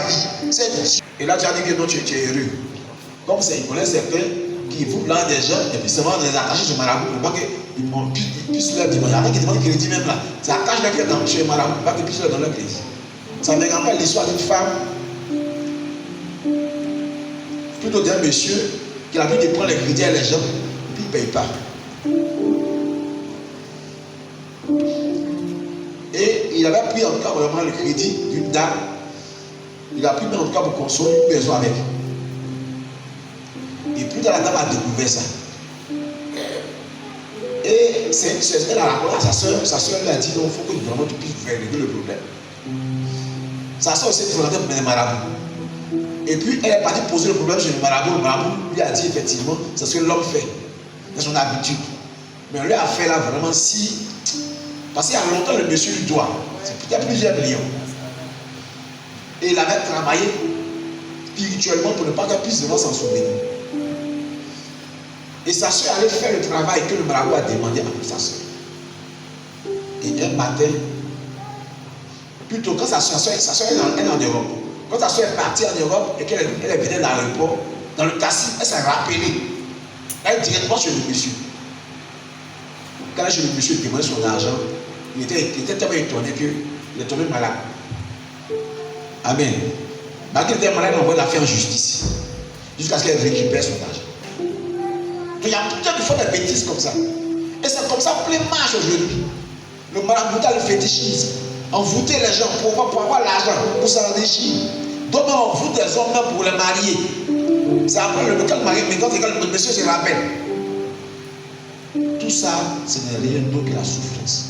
vie. C'est Dieu. Et là, tu as dit que non, tu es heureux. Comme c'est, il connaît certains qui vous blanc des gens et puis seulement les attacher sur marabout pour pas qu'ils puissent leur demander. Il y en a qui demandent crédit même là. Ça attache leur crédit chez marabout pour pas qu'ils puissent leur donner leur crédit. Ça ne me rappelle l'histoire d'une femme, plutôt d'un monsieur qui a vu de prendre les crédits à les gens et puis il ne paye pas. Et il avait pris en tout cas vraiment le crédit d'une dame. Il a pris en tout cas pour construire une maison avec. Et puis dans la dame a découvert ça. Et c'est une soeur, elle a raconté à sa soeur lui a dit non, il faut que vraiment tu puisses régler le problème. Sa soeur aussi présentait pour les marabouts. Et puis elle est partie poser le problème chez le marabout lui a dit effectivement, c'est ce que l'homme fait. C'est son habitude. Mais lui a fait là vraiment si. Parce qu'il y a longtemps le monsieur lui doit. C'est peut-être plusieurs millions. Et il avait travaillé spirituellement pour ne pas qu'elle puisse vraiment s'en souvenir. Et sa soeur allait faire le travail que le marabout a demandé à sa soeur. Et un matin, plutôt quand sa soeur elle est en Europe, quand sa soeur est partie en Europe et qu'elle venait dans l'aéroport, dans le taxi, elle s'est rappelée. Elle est directement chez le monsieur. Quand elle est chez le monsieur, il demandait son argent. Il était tellement étonné qu'il est tombé malade. Amen. Malgré qu'il était malade, on envoie la faire en justice. Jusqu'à ce qu'elle récupère son argent. Il y a plusieurs qui font des bêtises comme ça. Et c'est comme ça que plein marche aujourd'hui. Le maraboutage, le fétichisme. Envoûter les gens pour avoir l'argent, pour s'enrichir. D'autres envoûtent des hommes même pour les marier. C'est après le local marié, mais quand le monsieur se rappelle. Tout ça, ce n'est rien d'autre que la souffrance.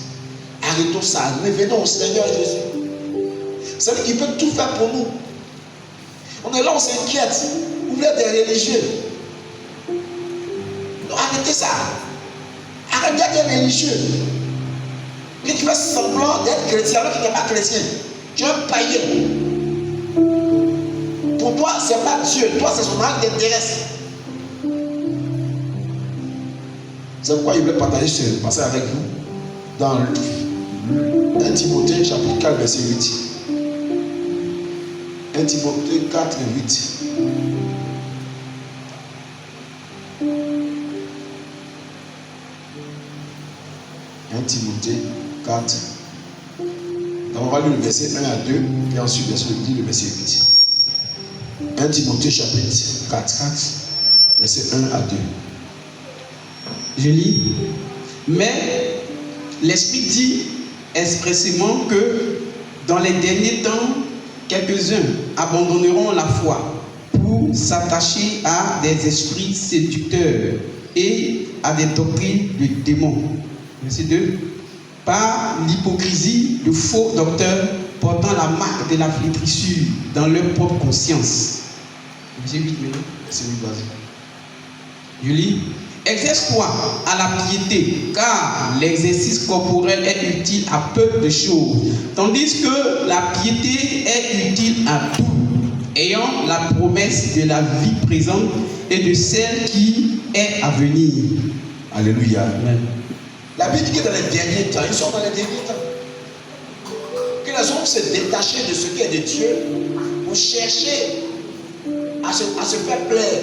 Arrêtons ça, revenons au Seigneur Jésus. C'est lui qui peut tout faire pour nous. On est là, on s'inquiète. Vous êtes des religieux. Non, arrêtez ça. Arrêtez d'être religieux. Et tu fais semblant d'être chrétien alors qu'il n'est pas chrétien. Tu es un païen. Pour toi, ce n'est pas Dieu. Toi, c'est son âme qui t'intéresse. C'est pourquoi il voulait partager ce passage avec vous dans 1 Timothée chapitre 4 verset 8. 1 Timothée 4 8. Timothée 4. Donc on va lire le verset 1 à 2, puis ensuite le verset 8. 1 Timothée chapitre 4, verset 1 à 2. Je lis. Mais l'Esprit dit expressément que dans les derniers temps, quelques-uns abandonneront la foi pour s'attacher à des esprits séducteurs et à des doctrines de démons. Verset 2. Par l'hypocrisie de faux docteurs portant la marque de la flétrissure dans leur propre conscience. Verset 8. Verset 8, vas-y. Je lis. Exerce-toi à la piété, car l'exercice corporel est utile à peu de choses, tandis que la piété est utile à tout, ayant la promesse de la vie présente et de celle qui est à venir. Alléluia. Amen. La Bible dit que dans les derniers temps, ils sont dans les derniers temps, que les hommes se détachaient de ce qui est de Dieu pour chercher à se faire plaire.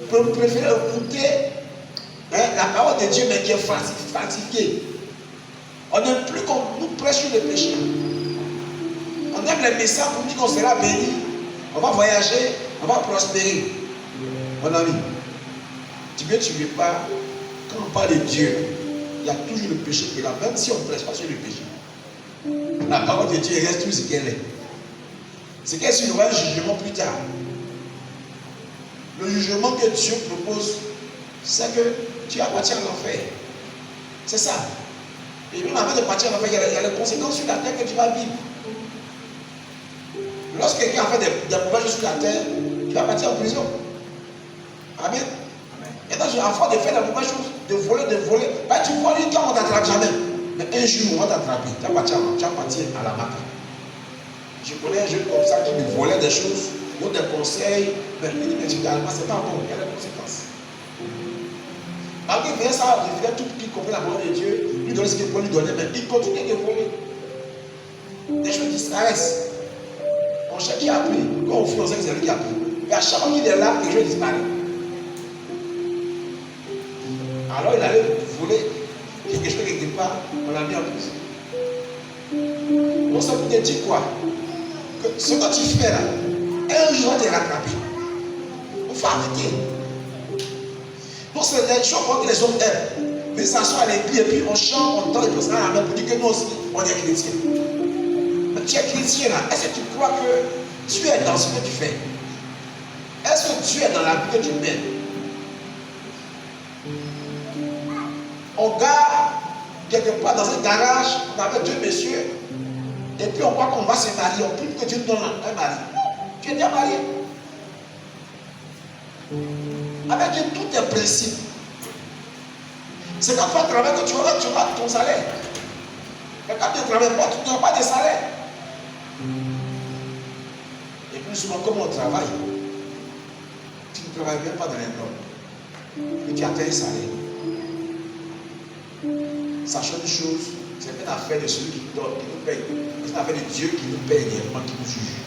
Pour préférer écouter la parole de Dieu, mais qui est fatiguée. On n'aime plus qu'on nous prêche sur le péché. On aime les messages pour dire qu'on sera béni, on va voyager, on va prospérer. Mon ami, tu veux pas, quand on parle de Dieu, il y a toujours le péché qui est là, même si on ne prêche pas sur le péché. La parole de Dieu reste tout ce qu'elle est. Ce qu'elle est, il y aura un jugement plus tard. Le jugement que Dieu propose, c'est que tu appartiens à l'enfer. C'est ça. Et même avant de partir à l'enfer, il y a les conséquences sur la terre que tu vas vivre. Lorsque quelqu'un a fait des mauvaises choses sur la terre, tu vas partir en prison. Amen. Et donc, à force de faire des mauvaises choses, de voler, bah, tu voles une temps, on ne t'attrape jamais. Mais un jour, on va t'attraper. Tu vas partir à la maca. Je connais un jeune comme ça qui me volait des choses, il donne des conseils, mais finalement, c'est pas bon, il y a des conséquences. Malgré que ça, il faisait tout qui comprend la parole de Dieu, lui donner ce qu'il faut lui donner, mais il continue de voler. Des choses disparaissent. Mon cher qui a appris, quand on fuit, on sait que c'est lui qui a appris. Mais à chaque fois qu'il est là, quelque chose disparaît. Alors il allait voler quelque chose quelque part, on l'a mis en prison. On s'en te dit quoi? Que ce que tu fais là, un jour te rattraper. Il faut arrêter. Donc c'est les choses que les autres aiment. Mais ça soit à l'église et puis on chante, on danse et on se rend la main pour dire que nous aussi, on est chrétiens. Mais tu es chrétien là, est-ce que tu crois que Dieu est dans ce que tu fais? Est-ce que Dieu est dans la vie que tu mènes? On garde quelque part dans un garage, on avait deux messieurs, et puis on croit qu'on va se marier, on prie que Dieu nous donne un mari. Tu es déjà marié. Avec Dieu, tout est principe. C'est quand tu vas travailler que tu auras ton salaire. Mais quand tu ne travailles pas, tu n'auras pas de salaire. Et plus souvent, comme on travaille, tu ne travailles même pas dans les normes. Et tu attends un salaire. Sachant une chose, c'est une affaire de celui qui nous donne, qui nous paye. C'est une affaire de Dieu qui nous paye également, qui nous juge.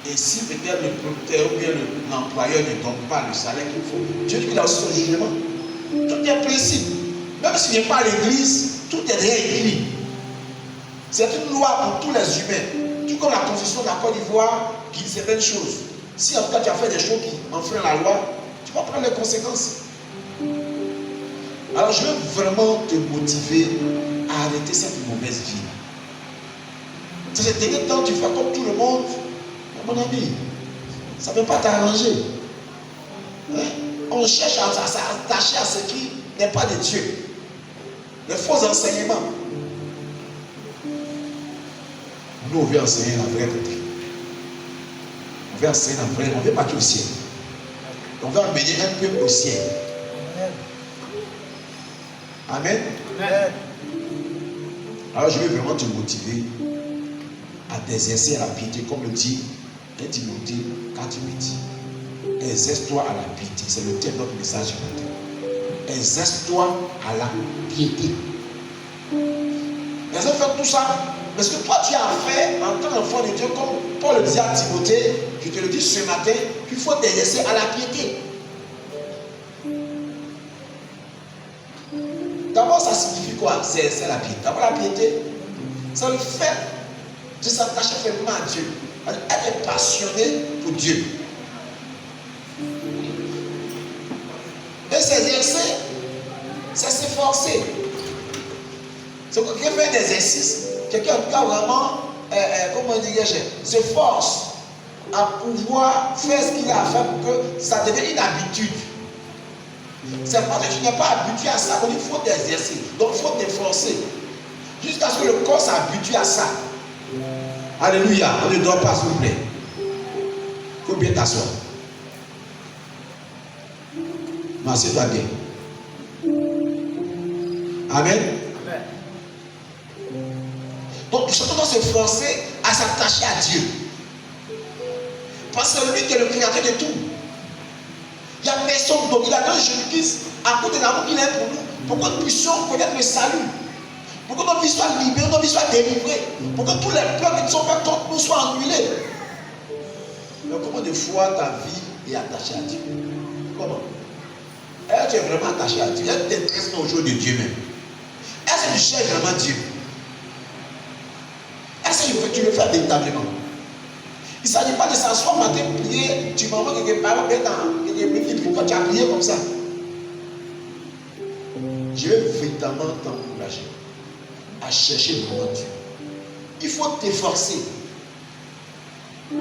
Et si peut-être le producteur ou bien l'employeur ne donne pas le salaire qu'il faut, Dieu dit qu'il a aussi son jugement. Tout est principe. Même s'il n'est pas à l'église, tout est déjà écrit. C'est une loi pour tous les humains. Tout comme la Constitution de la Côte d'Ivoire qui dit certaines choses. Si en tout cas tu as fait des choses qui enfreignent la loi, tu vas prendre les conséquences. Alors je veux vraiment te motiver à arrêter cette mauvaise vie. C'est ce dernier temps tu fais comme tout le monde. Mais mon ami, ça ne peut pas t'arranger. Hein? On cherche à s'attacher à ce qui n'est pas de Dieu. Les faux enseignements. Nous, on veut enseigner la vraie doctrine. On veut enseigner la vraie, on veut marcher au ciel. On veut amener un peuple au ciel. Amen. Amen. Alors je vais vraiment te motiver à t'exercer à la piété, comme le dit 1 Timothée 4:8. Exerce-toi à la piété. C'est le thème de notre message du matin. Exerce-toi à la piété. Exerce faire tout ça. Parce que toi, tu as fait en tant qu'enfant de Dieu, comme Paul le disait à Timothée, je te le dis ce matin, qu'il faut t'exercer à la piété. D'abord, ça signifie quoi? C'est la piété. D'abord, la piété, c'est le fait de s'attacher fermement à Dieu. Être passionné pour Dieu. Et s'exercer, c'est s'efforcer. C'est quelqu'un fait un exercice. Quelqu'un qui a vraiment, comment dirais-je, se force à pouvoir faire ce qu'il a à faire pour que ça devienne une habitude. C'est parce que tu n'es pas habitué à ça qu'il faut t'exercer. Donc il faut t'efforcer. Jusqu'à ce que le corps s'habitue à ça. Alléluia. On ne dort pas, s'il vous plaît. Il faut bien t'asseoir. Assieds-toi bien. Amen. Donc, chacun doit se forcer à s'attacher à Dieu. Parce que c'est lui qui est le créateur de tout. Il n'y a personne d'autre. Il a donné Jésus-Christ à cause de l'amour qu'il a pour nous. Pour que nous puissions connaître le salut. Pour que notre vie soit libérée, notre vie soit délivrée. Pour que tous les plans qui sont faits contre nous soient annulés. Mais comment de fois ta vie est attachée à Dieu? Comment? Est-ce que tu es vraiment attaché à Dieu? Est-ce que tu t'intéresses au jour de Dieu même? Est-ce que tu cherches vraiment Dieu? Est-ce que tu le fais véritablement? Il ne s'agit pas de s'asseoir matin, prier, tu m'envoies quelque part, mettre dans quelque minutes, et puis toi tu as prié comme ça. Je vais véritablement t'encourager à chercher vraiment Dieu. Il faut t'efforcer.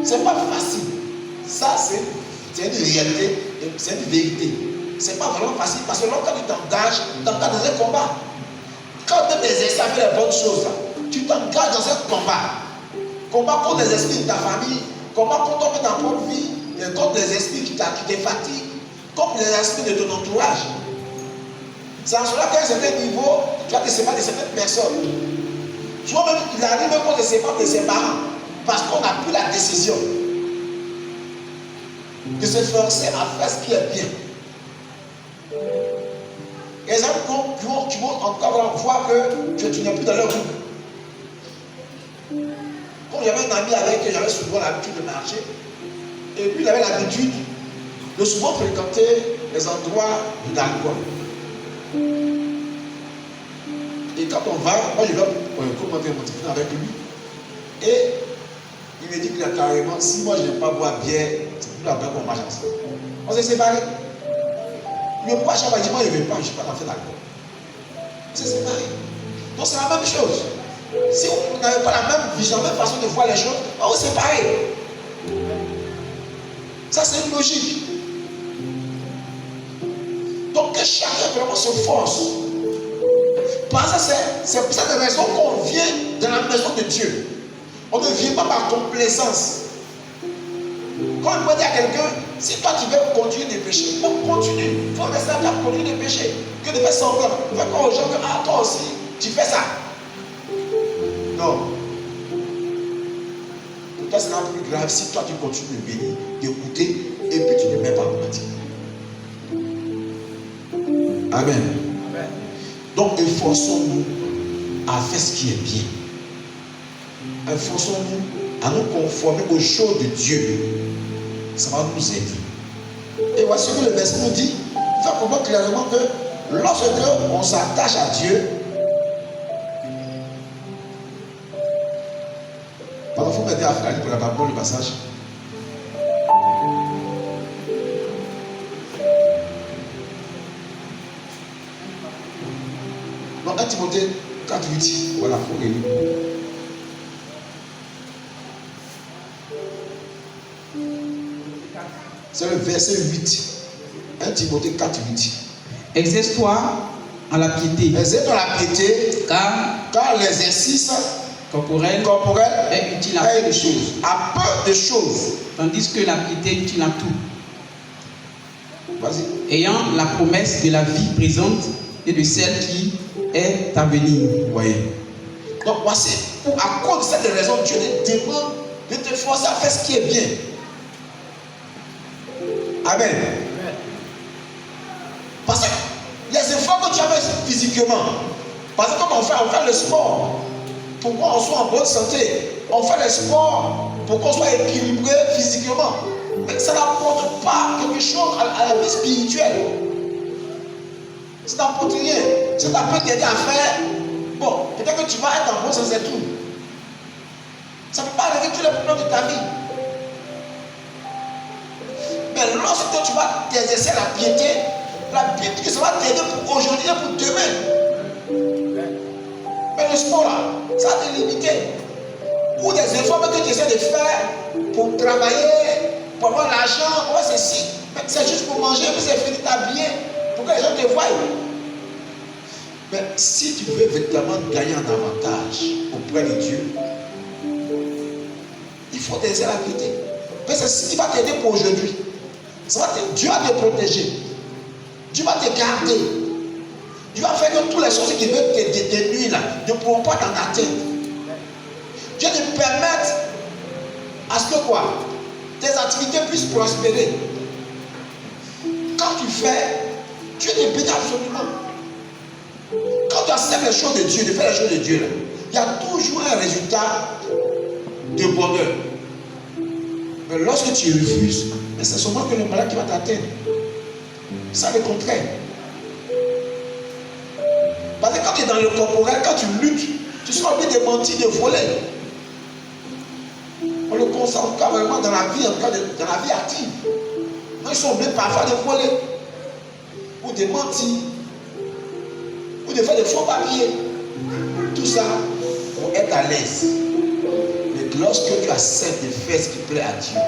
Ce n'est pas facile. Ça, c'est une réalité, c'est une vérité. Ce n'est pas vraiment facile parce que lorsque tu t'engages dans un combat, quand tu t'exerces à faire les bonnes choses, tu t'engages dans un combat. Combat contre les esprits de ta famille, combat contre ta propre vie, contre les esprits qui te fatiguent, contre les esprits de ton entourage. C'est en cela qu'à un certain niveau, tu vas te séparer de certaines personnes. Toi-même, il arrive même qu'on te sépare de ses parents parce qu'on a pris la décision de se forcer à faire ce qui est bien. Les gens qui vont encore voir que tu n'es plus dans leur groupe. Comme j'avais un ami avec qui j'avais souvent l'habitude de marcher, et puis il avait l'habitude de souvent fréquenter les endroits d'alcool. Et quand on va, moi je dois commenter mon téléphone avec lui. Et il me dit qu'il a carrément, si moi je n'aime pas boire bière, c'est plus la peine qu'on marche ensemble. On s'est séparés. Mais pourquoi à chaque fois il dit, moi je ne veux pas, je ne suis pas dans fait d'alcool. On s'est séparés. Donc c'est la même chose. Si on n'avait pas la même vision, la même façon de voir les choses, on va se séparer. Ça c'est une logique. Donc que chacun vraiment se force. Parce que c'est pour cette raison qu'on vient dans la maison de Dieu. On ne vient pas par complaisance. Quand on peut dire à quelqu'un, si toi tu veux continuer de pécher, continue. Il faut rester à continuer de pécher. Que de faire semblant. Faire croire aux gens que ah, toi aussi, tu fais ça. Non. Pour toi, c'est un peu plus grave si toi tu continues de bénir, d'écouter, et puis tu ne mets pas en pratique. Amen. Amen. Donc, efforçons-nous à faire ce qui est bien. Efforçons-nous à nous conformer aux choses de Dieu. Ça va nous aider. Et voici ce que le verset nous dit. Il faut comprendre clairement que lorsque on s'attache à Dieu, pardon, il faut m'aider à faire pour la Bible le passage. Donc 1 Timothée 4:8. Voilà, il faut relire. C'est le verset 8. 1 Timothée 4:8. Exerce-toi en la piété. Exerce-toi la piété, car l'exercice corporel est utile à peu de choses. À peu de choses. Tandis que la piété est utile à tout. Vas-y. Ayant la promesse de la vie présente et de celle qui est à venir. Voyez. Donc voici, à cause de cette raison, Dieu te demande de te forcer à faire ce qui est bien. Amen. Parce que les efforts que tu as fait physiquement, parce que comme on fait le sport, pour qu'on soit en bonne santé, on fait le sport pour qu'on soit équilibré physiquement. Mais ça n'apporte pas quelque chose à la vie spirituelle. Ça n'apporte rien. Ça peut t'aider à faire. Bon, peut-être que tu vas être en bonne santé, c'est tout. Ça ne peut pas régler tous les problèmes de ta vie. Mais lorsque tu vas t'exercer la piété, ça va t'aider pour aujourd'hui et pour demain. Mais le sport là, ça va te limiter. Ou des efforts que tu essaies de faire pour travailler, pour avoir l'argent, pour ceci. Mais c'est juste pour manger, puis c'est fini t'habiller, pour que les gens te voient. Mais si tu veux véritablement gagner un avantage auprès de Dieu, il faut t'exercer la piété. Mais c'est ce qui va t'aider pour aujourd'hui. Dieu va te protéger. Dieu va te garder. Dieu va faire que toutes les choses qui veulent te nuire là ne pourront pas t'en atteindre. Dieu te permette à ce que quoi? Tes activités puissent prospérer. Quand tu fais, Dieu te bénit absolument. Quand tu acceptes les choses de Dieu, de faire les choses de Dieu, là, il y a toujours un résultat de bonheur. Mais lorsque tu refuses, c'est seulement que le malheur qui va t'atteindre. C'est le contraire. Parce que quand tu es dans le corporel, quand tu luttes, tu seras obligé de mentir, de voler. On le constate carrément dans la vie, dans la vie active. Ils sont obligés parfois de voler, ou de mentir, ou de faire des faux papiers. Tout ça pour être à l'aise. Mais lorsque tu acceptes de faire ce qui plaît à Dieu,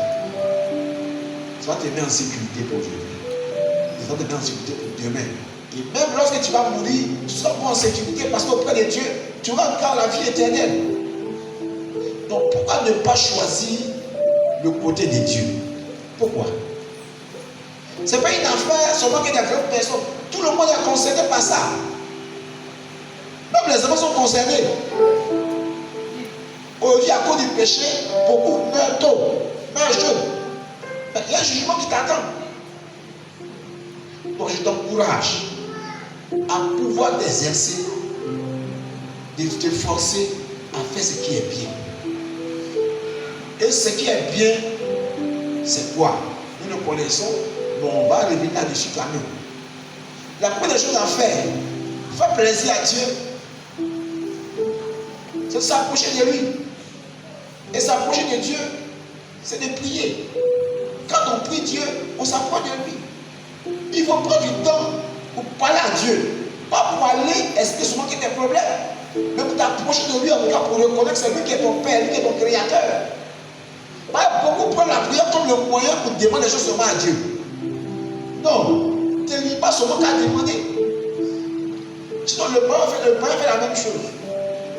ça va te mettre en sécurité pour aujourd'hui. Ça va te mettre en sécurité pour demain. Et même lorsque tu vas mourir, tu seras en sécurité parce qu'auprès de Dieu, tu auras encore la vie éternelle. Donc pourquoi ne pas choisir le côté de Dieu? Pourquoi? Ce n'est pas une affaire seulement qu'il y a des grandes personnes. Tout le monde est concerné par ça. Même les enfants sont concernés. Aujourd'hui, à cause du péché, beaucoup meurent tôt, meurent jeunes. Mais il y a un jugement qui t'attend. Donc je t'encourage à pouvoir t'exercer, de te forcer à faire ce qui est bien. Et ce qui est bien, c'est quoi? Nous le connaissons, bon, on va revenir là-dessus quand même. La première chose à faire plaisir à Dieu, c'est de s'approcher de lui. Et s'approcher de Dieu, c'est de prier. Quand on prie Dieu, on s'approche de lui. Il faut prendre du temps pour parler à Dieu. Pas pour aller expliquer seulement qu'il y a des problèmes, mais pour t'approcher de lui en tout cas pour reconnaître que c'est lui qui est ton Père, lui qui est ton Créateur. Pas beaucoup prendre la prière comme le moyen pour demander des choses seulement à Dieu. Non, ne te lis pas seulement qu'à demander. Sinon, le païen fait la même chose.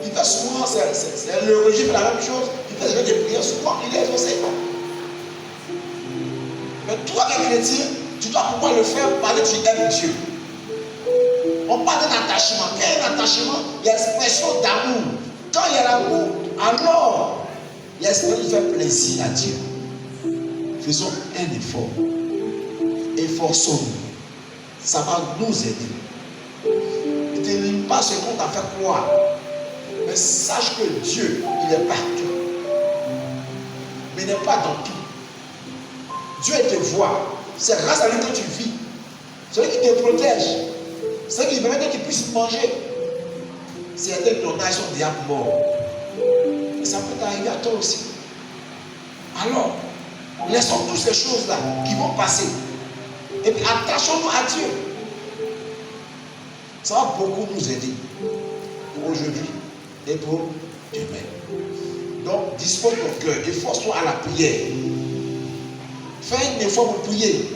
Il fait souvent, le religieux fait la même chose. Il fait des prières souvent, il est exaucé. Mais toi qui es chrétien, tu dois pouvoir le faire parce que tu aimes Dieu. On parle d'un attachement. Quand il y a un attachement, il y a l'expression d'amour. Quand il y a l'amour, alors il y a l'expression de faire plaisir à Dieu. Faisons un effort. Efforçons-nous. Ça va nous aider. Ne te lis pas ce qu'on t'a fait croire. Mais sache que Dieu, il est partout. Mais il n'est pas dans tout. Dieu te voit. C'est grâce à lui que tu vis. C'est lui qui te protège. C'est lui qui permet que tu puisses manger. Certains de ton âge sont déjà morts. Et ça peut t'arriver à toi aussi. Alors, laissons toutes ces choses-là qui vont passer. Et puis attachons-nous à Dieu. Ça va beaucoup nous aider. Pour aujourd'hui et pour demain. Donc, dispose ton cœur et force-toi à la prière. Fais un effort pour prier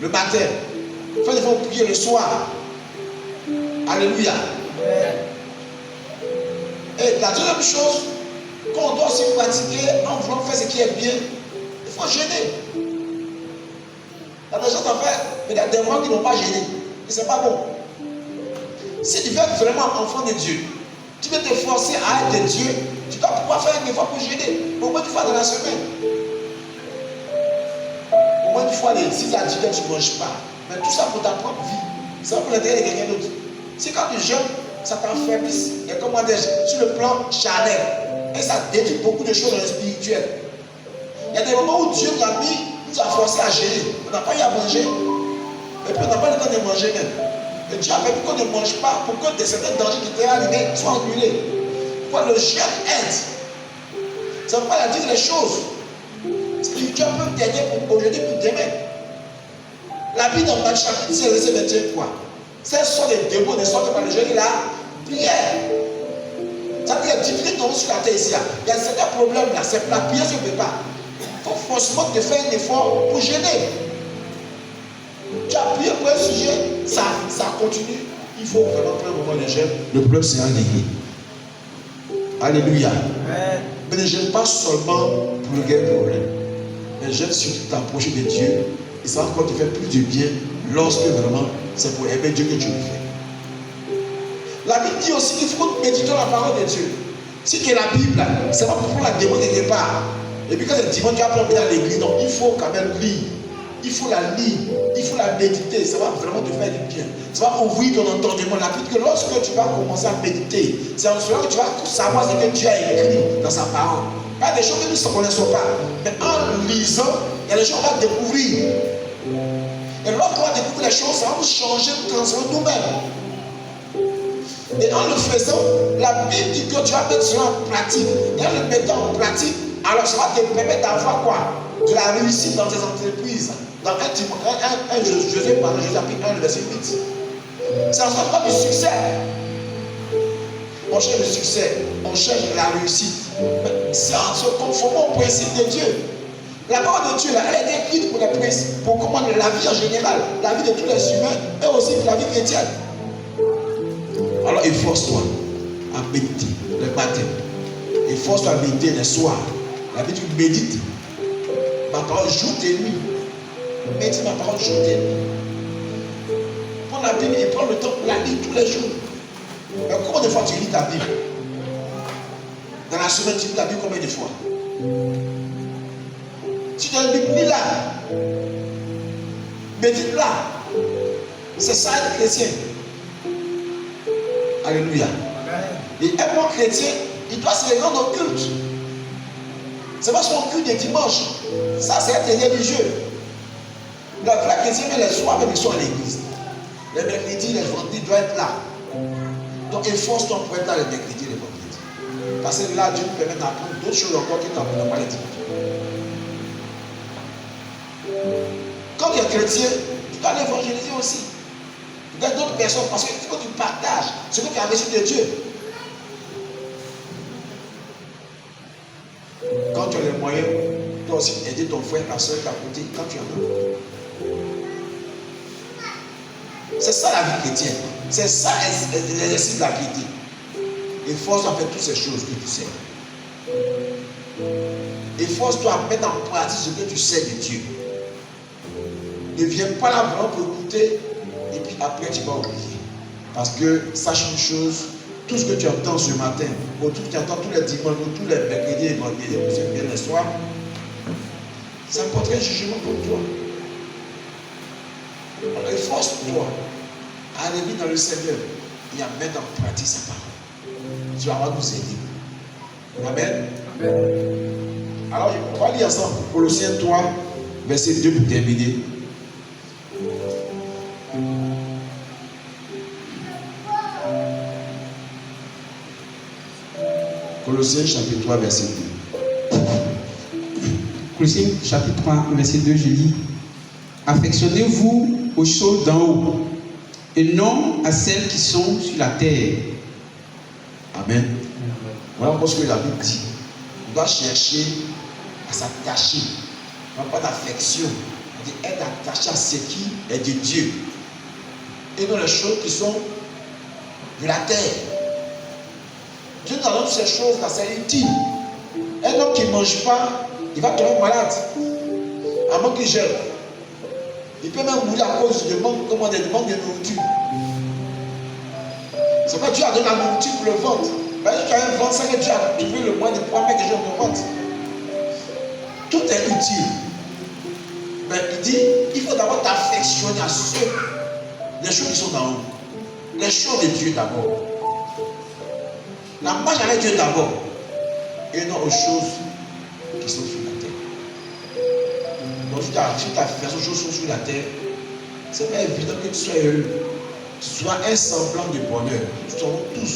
le matin. Fais un effort pour prier le soir. Alléluia. Et la deuxième chose qu'on doit aussi pratiquer en voulant faire ce qui est bien, il faut gêner. Il y a des gens qui ont fait, mais il y a des gens qui n'ont pas gêné. Et ce n'est pas bon. Si tu veux être vraiment enfant de Dieu, tu veux te forcer à être de Dieu, tu dois pouvoir faire un effort pour gêner. Au moins une fois dans la semaine. Au moins une fois les 6 à 10 heures, tu ne manges pas. Mais tout ça pour ta propre vie. Ça va pour l'intérêt de quelqu'un d'autre. Si quand tu jeûnes, ça t'enfermisse. Et comment dire, sur le plan charnel. Et ça détruit beaucoup de choses dans le spirituel. Il y a des moments où Dieu nous a forcé à gêner. On n'a pas eu à manger. Et puis on n'a pas le temps de manger même. Et Dieu a fait pour qu'on ne mange pas, pour que certains dangers qui t'aient arrivés soient annulés. Pourquoi le jeûne aide? Ça ne veut pas dire les choses. Spirituel peut t'aider pour aujourd'hui, pour demain. La Bible dans Matthieu chapitre 10, verset 21 quoi? Ce sont des démons, ne sortent par le jeûne et la prière. Ça veut dire qu'il y a difficulté sur la terre ici. Il y a certains problèmes là, c'est la prière ne se fait pas. Il faut forcément te faire un effort pour gêner. Tu as prié pour un sujet, ça continue. Il faut vraiment prendre un moment de jeûne. Le problème c'est un réglé. Alléluia. Mais ne gêne pas seulement pour régler le problème. Mais gêne surtout t'approcher de Dieu. Et ça va encore te faire plus de bien lorsque vraiment c'est pour aimer Dieu que tu le fais. La Bible dit aussi qu'il faut méditer la parole de Dieu. Si tu es la Bible, c'est pas pour la démontrer quelque part. Et puis quand c'est dimanche, tu vas prendre dans l'église. Non, il faut quand même lire. Il faut la lire. Il faut la méditer. Ça va vraiment te faire du bien. Ça va ouvrir ton entendement. La Bible dit que lorsque tu vas commencer à méditer, c'est en cela que tu vas savoir ce que Dieu a écrit dans sa parole. Pas des choses que nous ne connaissons pas. Mais en lisant, il y a des choses qu'on va découvrir. Et lorsqu'on va découvrir les choses, ça va nous changer, nous transformer nous-mêmes. Et en le faisant, la Bible dit que tu vas mettre cela en pratique. Et en le mettant en pratique, alors ça va te permettre d'avoir quoi? De la réussite dans tes entreprises. Dans Josué chapitre 1, verset 8. Ça ne sera pas du succès. On cherche le succès, on cherche la réussite. C'est en se conformant au principe de Dieu. La parole de Dieu, là, elle est écrite pour les principes, pour comment la vie en général, la vie de tous les humains, et aussi pour la vie chrétienne. Alors efforce-toi à méditer le matin. Efforce-toi à méditer le soir. La vie, tu médites. Ma parole, joue tes nuits. Médite ma parole, joue tes nuits. Prends la Bible et prends le temps pour la lire tous les jours. Mais combien de fois tu lis ta Bible? Dans la semaine, tu lis ta Bible combien de fois? Si tu as une Bible, lis-la. Médite-la. C'est ça être chrétien. Alléluia. Et un bon chrétien, il doit se rendre au culte. C'est pas son culte de dimanche. Ça, c'est un religieux. Le vrai chrétien, mais les soirs, ils sont à l'église. Les mercredis, les vendredis, doivent être là. Donc, efforce-toi pour être là les mercredis, les vendredis. Parce que là, Dieu nous permet d'apprendre d'autres choses encore qui t'apprennent pas les dimanches. Quand tu es chrétien, tu dois l'évangéliser aussi. Tu dois d'autres personnes parce qu'il faut que tu partages ce que tu as reçu de Dieu. Quand tu as les moyens, tu dois aussi aider ton frère, ta soeur, ta côté, quand tu en as. C'est ça la vie chrétienne. C'est ça l'exercice de la piété. Efforce-toi à faire toutes ces choses que tu sais. Efforce-toi à mettre en pratique ce que tu sais de Dieu. Ne viens pas là vraiment pour écouter et puis après tu vas oublier. Parce que sache une chose, tout ce que tu entends ce matin, ou tout ce que tu entends tous les dimanches, ou tous les mercredis et vendredis, ou c'est bien le soir, ça porterait un jugement pour toi. Alors efforce-toi à aller dans le Seigneur et à mettre en pratique sa parole. Tu vas nous aider. Amen. Alors on va lire ensemble Colossiens 3, verset 2 pour terminer. Colossiens chapitre 3, verset 2. Colossiens chapitre 3, verset 2, je lis. Affectionnez-vous aux choses d'en haut et non à celles qui sont sur la terre. Amen. Voilà ce que la Bible dit. On doit chercher à s'attacher. Non pas d'affection. On dit être attaché à ce qui est de Dieu. Et non les choses qui sont de la terre. Dieu nous donne ces choses-là, c'est intime. Un homme qui ne mange pas, il va tomber malade. À moins qu'il gèle. Il peut même mourir à cause de manque de nourriture. C'est pas Dieu a donné la nourriture pour le ventre. Parce que tu as un ventre, c'est que Dieu a trouvé le moyen de pouvoir mettre des choses dans ton ventre. Tout est utile. Mais il dit, il faut d'abord t'affectionner à les choses qui sont d'en haut. Les choses de Dieu d'abord. La marche avec Dieu d'abord. Et non aux choses qui sont sur la terre. Donc si tu as fait ces choses sur la terre, ce n'est pas évident que tu sois heureux. Tu sois un semblant de bonheur. Nous sommes tous.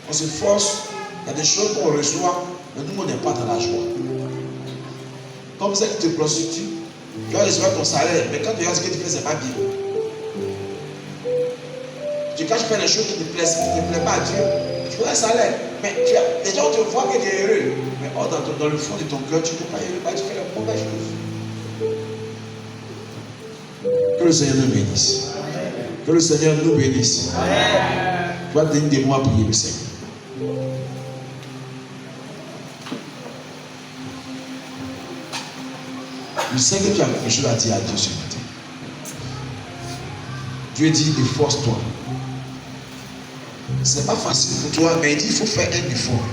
On se force, il y a des choses qu'on reçoit, mais nous on n'est pas dans la joie. Comme ça qui te prostitue, tu vas recevoir ton salaire, mais quand tu regardes ce que tu fais, ce n'est pas bien. Tu caches pas les choses qui ne te plaisent pas à Dieu. Tu veux un salaire, mais les gens te voient que tu es heureux. Mais dans le fond de ton cœur, tu ne peux pas être heureux, tu fais la mauvaise chose. Que le Seigneur nous bénisse. Que le Seigneur nous bénisse. Tu vas donner des mots à prier le Seigneur. Je sais que tu as quelque chose à dire à Dieu ce matin. Dieu dit, efforce-toi. Ce n'est pas facile pour toi, mais il dit, il faut faire un effort.